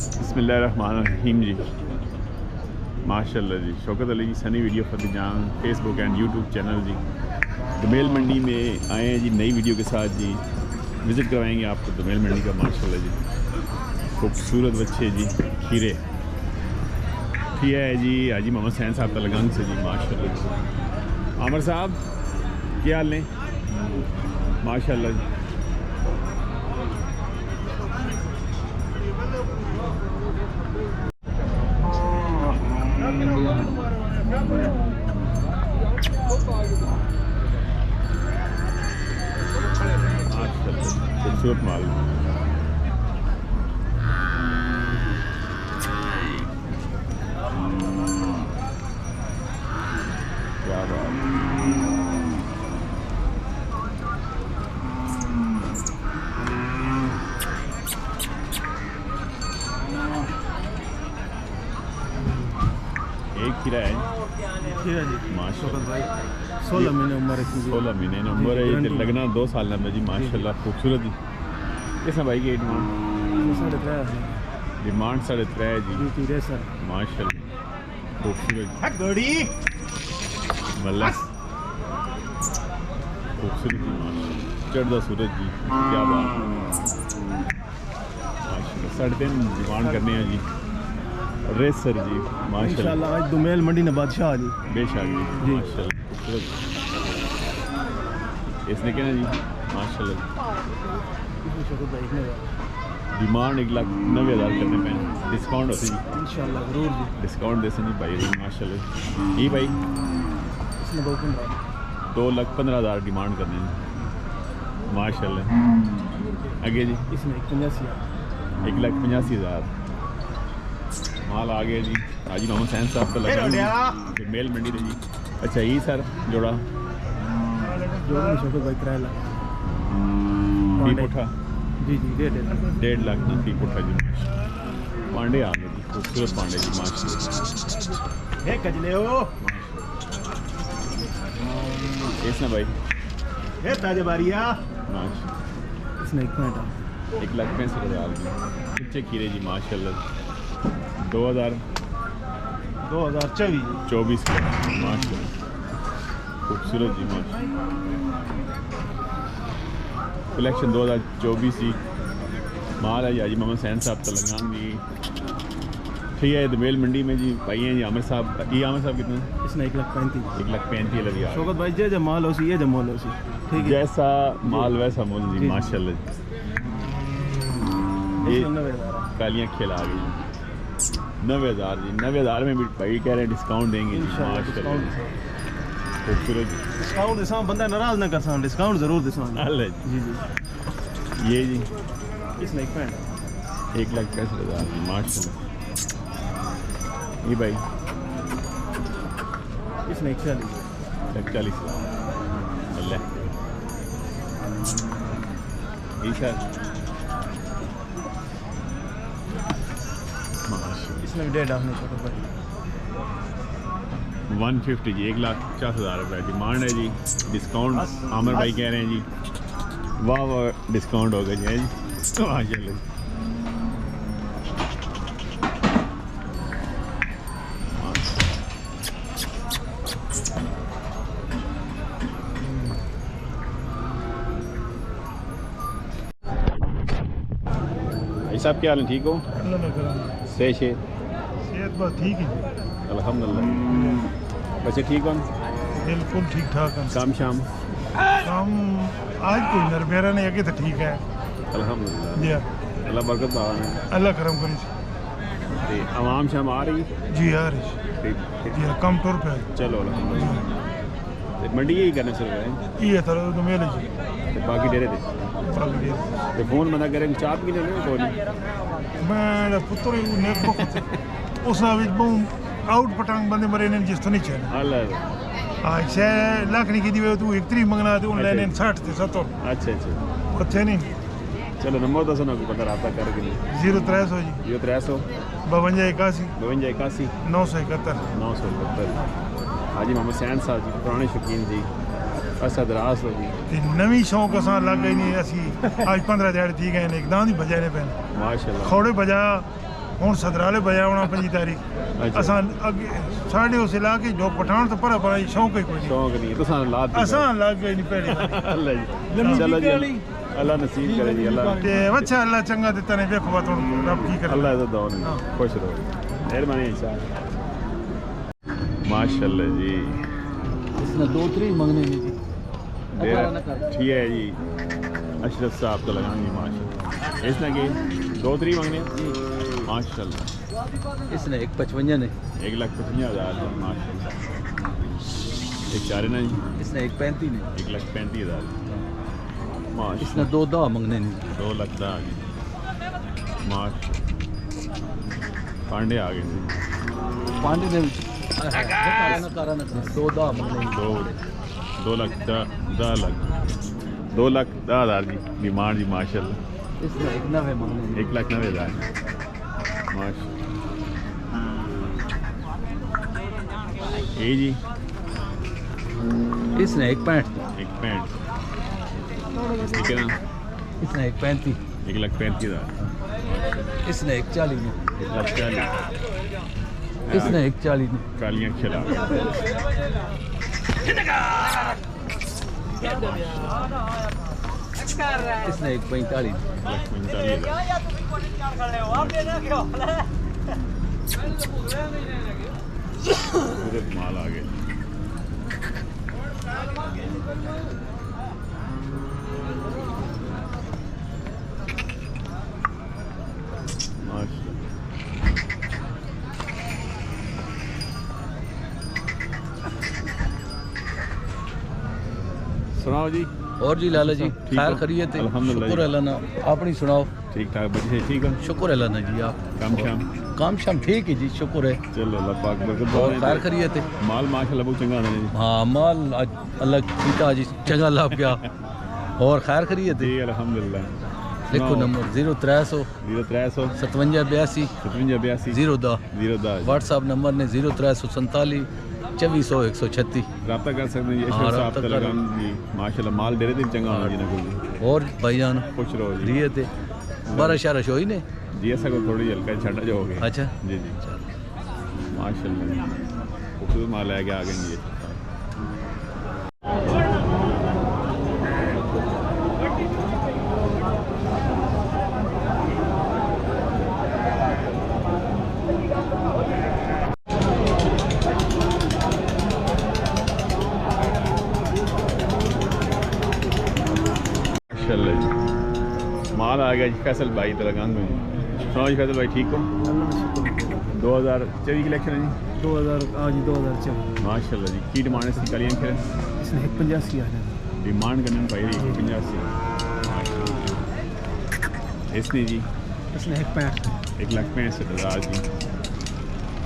बिस्मिल्लाहिर्रहमानिर्रहीम जी। माशाल्लाह जी, Shaukat Ali ji, Sunny video Fateh Jang Facebook and YouTube channel जी। दोमेल मंडी में आए हैं जी नई वीडियो के साथ जी। विज़िट करवाएंगे आपको दोमेल मंडी का। माशाल्लाह जी, खूबसूरत बच्चे जी, खीरे ठीक है जी। हाजी मोहम्मद सैन साहब तलगंग से जी। माशाल्लाह जी, आमर साहब क्या हाल है? माशाल्लाह जी। खूबसूरत माल। क्या बात। एक खीरा है माशाल्लाह भाई। 16 महीने उम्र है। 16 महीने उम्र है। लगना 2 साल में जी। माशाल्लाह खूबसूरत जी। कैसा भाई की डिमांड? 3.5 डिमांड 3.5 जी। माशाल्लाह खूबसूरत मतलब खूबसूरत चढ़दा सूरज जी। क्या बात। माशाल्लाह 3.5 डिमांड करने हैं जी। रेसर जी माशाल्लाह। आज दोमेल मंडी ने बादशाह जी। बेशक जी माशाल्लाह खूबसूरत। इसने क्या जी माशाल्लाह डिमांड 1,90,000 करने पे डिस्काउंट होती जी इंशाल्लाह ज़रूर जी। डिस्काउंट दे सी भाई जी माशाल्लाह। ये भाई इसने 2,15,000 डिमांड करने हैं माशाल्लाह। आगे जी इसमें 1,85,000 माल आ गया जी। हाजी मोहम्मद सैन साहब तो लगा मेल मंडी ने जी। अच्छा ये सर जोड़ा भाई किराया पुठा जी जी 1.5 लाख ना फी पुठा जी। पांडे आ गए जी, खूबसूरत पांडे जी माशाल्लाह। इसने भाई ताजे बारिया माशाल्लाह। इसने 1,65,000 की कितने खीरे जी माशाल्लाह। 2024 के माशाल्लाह खूबसूरत जी माशाल्लाह। कलेक्शन 2024 ही माल है जी। हाजी मोहम्मद सैन साहब तलंगाना जी। ठीक है दोमेल मंडी में जी भाई हैं जी आमिर साहब। ये आमिर साहब कितने? इसने 1,35,000 1,35,000 लगी। शौकत भाई जे माल हो सी ये जमाल हो सी ठीक है। जैसा माल वैसा मोल जी माशाल्लाह। ये कालियाँ खिला गई 90,000 जी। 90,000 में भी भाई कह रहे हैं डिस्काउंट देंगे जी माशाल्लाह। खूबसूरत डिस्काउंट दिसा बंदा नाराज ना कर सा डिस्काउंट जरूर दिसा जी जी जी। ये जी इसने 1,65,000 माशाल्लाह। ये भाई इसने 41,000 अल्लाह। ये सर इसमें 1.5 शौकत भाई 150 जी। 1,50,000 रुपये डिमांड है जी। डिस्काउंट आमिर भाई कह रहे हैं जी। वाह वाह डिस्काउंट हो गया जी है जी माशाल्लाह। भाई साहब क्या हाल है? ठीक हो? सही से सेहत बात ठीक है अल्हम्दुलिल्लाह। बच्चे ठीक हो? बिल्कुल ठीक ठाक है। काम शाम काम आज कोई नरबेरा नहीं आगे तो ठीक है अल्हम्दुलिल्लाह जी। अल्लाह बरकत पावा ने अल्लाह करम करी ते आवाम शाम आ रही जी यार जी कम टूर पे चलो अल्हम्दुलिल्लाह। ते मंडी यही करना चल रहा है ये तरह तो मेरे जी ते बाकी डेरे थे ते फोन मना करें चाप की नहीं कोई मैं पुत्र नेक बखत उस विच बहु आउट पटांग बंदे मरे ने जिस तो नहीं चल अल्लाह आज से लाख नहीं की दी तू 1 3 मंगना ते उन लेने 60 ते 70 अच्छा अच्छा कथे नहीं। चलो नंबर दस ना को पता रहा करके 0300 जी 0300 52 81 52 81 971 971। हाजी मोहम्मद सैन साहब जी पुराने शौकीन जी असद रास हो जी ते नवी शौक असा लग गई नहीं असी आज 15 दिहाड़े थी गए ने एकदम ही बजाने पे माशाल्लाह। खौड़े बजा हूँ सदराले बजा होना 5 तारीख असां अगे साढ़े उस इलाके जो पठान तो पर पर शौक ही कोई नहीं शौक नहीं तो सान लात असां लाग गए नहीं पहले अल्लाह जी चलो जी अल्लाह नसीब करे जी अल्लाह ते अच्छा अल्लाह चंगा देता ने देखो बात रब की करे अल्लाह इज़्ज़त दो ने खुश रहो मेहरबानी इंशाल्लाह माशाल्लाह जी इसने 2-3 मंगने में जी ठीक है जी अशरफ साहब तो लगाएंगे माशाल्लाह इसने के 2-3 मंगने माशाल्लाह इसने 155 ने 1,55,000 माशाल्लाह एक चार ना जी इसने 135 ने 1,35,000 माशाल्लाह इसने 2 दा मंगने ने 2 लाख दा जी माशाल्लाह पांडे आ गए जी पांडे ने कारण 2 दा मंगने 2 लाख 10 लाख 2 लाख 10,000 जी डिमांड जी माशाल्लाह इसने 190 मंगने 1,90,000 माशाल्लाह ये जी इसने 165 165 ठीक है ना इसने 135 1,35,000 इसने 140 ने 1,40,000 इसने 140 ने कालियाँ खिला इसने 145 माल आ गए सुनाओ जी और जी लाला जी खैर खैरियत है शुक्र अल्लाह ना अपनी सुनाओ ठीक ठाक बच्चे ठीक है शुक्र अल्लाह ना जी आप काम शाम ठीक है जी शुक्र है चलो अल्लाह पाक बरकत और खैर खैरियत है माल माशाल्लाह बहुत चंगा है जी हाँ माल अल्लाह कीता जी चंगा लाभ गया और खैर खैरियत है जी अल्हम्दुलिल्लाह लिखो नंबर 0300 0300 5782 5782 010 व्हाट्सएप नंबर ने 0347 2400 136 रब्ता कर सकते हैं जी अशरफ साहब का लगान जी माशाल्लाह माल डेरे दिन चंगा होना जी ना कोई और भाईजान खुश रहो जी रियत है बारिश शारिश होई ने जी ऐसा को थोड़ी हल्का छाटा जो हो गया अच्छा जी जी माशाल्लाह खूबसूरत माल है आ गए जी माल आ गया जी फैसल भाई तलगान में सुनाओ जी फैसल भाई ठीक हो 2024 की इलेक्शन है जी 2000 आज 2004 माशाल्लाह जी की डिमांड इसकी कालियाँ खेल इसने 85 आ डिमांड करने भाई 85 इसने जी इसने 1,65,000 जी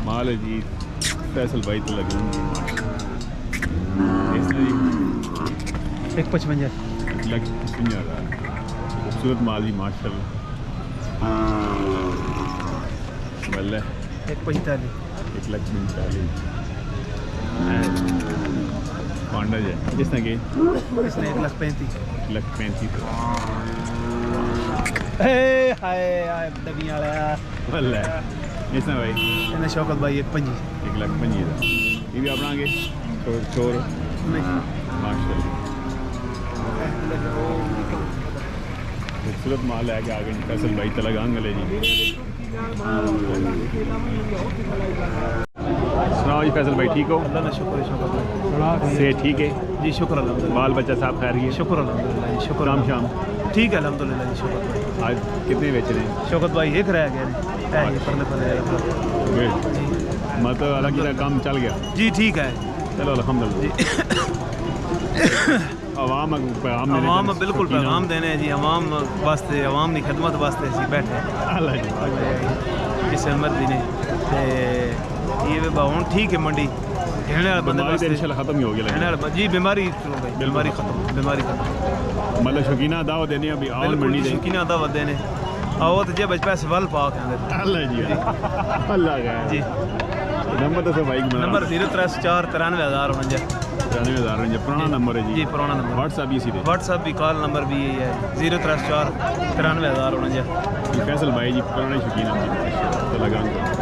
माल है जी फैसल भाई तलगान जी माशाल्लाह इसने जी 155 1,55,000 खूबसूरत माल जी माशाल्लाह बल्ले 145 1,45,000 पांडा जी जिसने के इसने 135 1,35,000 हाय दबी वाला बल्ले जिसने भाई इन्हें शौकत भाई 150 1,55,000 ये भी अपना के छोर माशाल्लाह खूबसूरत माल है कि आगे फैसल भाई तलगान गले जी सुनाओ जी फैसल भाई ठीक हो अल्लाह शुक्र से ठीक है जी शुक्र अल्हम्दुलिल्लाह बाल बच्चा साहब खैर है शुक्र अल्हम्दुलिल्लाह जी शुक्र शाम शाम ठीक है अल्हम्दुलिल्लाह जी शुक्र आज कितने बेच रहे हैं शौकत भाई एक रह गए है ये पढ़ने मतलब अलग ही काम चल गया जी ठीक है चलो अल्हम्दुलिल्लाह आवाम बिल्कुल पैगाम देने जी आवाम वास्ते आवाम की खिदमत वास्ते असीं बैठे जिस मर्जी ने ये हूँ ठीक है मंडी हिलने वाले बंदे इंशाल्लाह खत्म ही हो गया जी बीमारी खत्म मतलब शौकीना दावत देने अभी आओ मंडी दे शौकीना दावत देने आओ तो जे बच पैसे वल पा के अल्लाह जी अल्लाह जी नंबर तो भाई नंबर 0304 93,049 93,049 पुराना नंबर है जी पुराना नंबर व्हाट्सएप भी सीधे व्हाट्सएप भी कॉल नंबर भी यही है 0304 93,049 फैसल भाई जी पुराने शौकीन हैं अल्लाह करम करो।